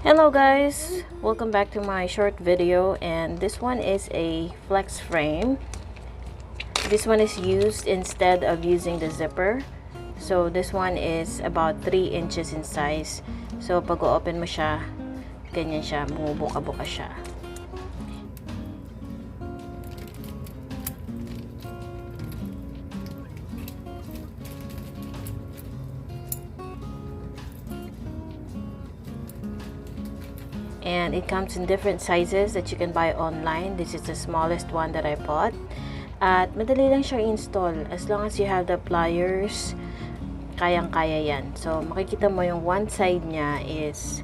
Hello guys, welcome back to my short video, and this one is a flex frame. This one is used instead of using the zipper. So this one is about 3 inches in size. So pag o-open mo siya, ganyan siya, bumubuka-buka siya. And it comes in different sizes that you can buy online. This is the smallest one that I bought. At madali lang siya install. As long as you have the pliers, kayang-kaya yan. So, makikita mo yung one side niya is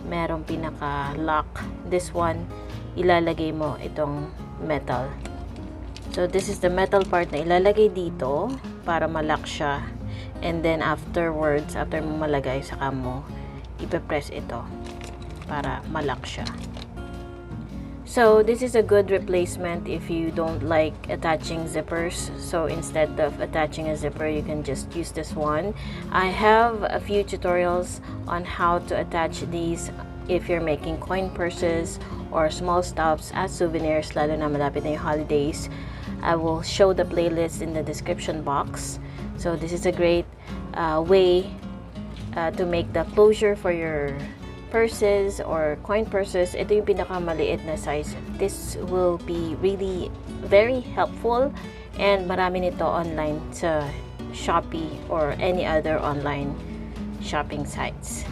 merong pinaka-lock. This one, ilalagay mo itong metal. So, this is the metal part na ilalagay dito para ma-lock siya. And then, afterwards, after mo malagay, saka mo ipe-press ito para ma-lock siya. So this is a good replacement if you don't like attaching zippers. So instead of attaching a zipper, you can just use this one. I have a few tutorials on how to attach these if you're making coin purses or small stuffs as souvenirs, lalo na malapit na yung holidays. I will show the playlist in the description box. So this is a great way to make the closure for your purses or coin purses. Ito yung pinakamaliit na size. This will be really very helpful, and marami nito online sa Shopee or any other online shopping sites.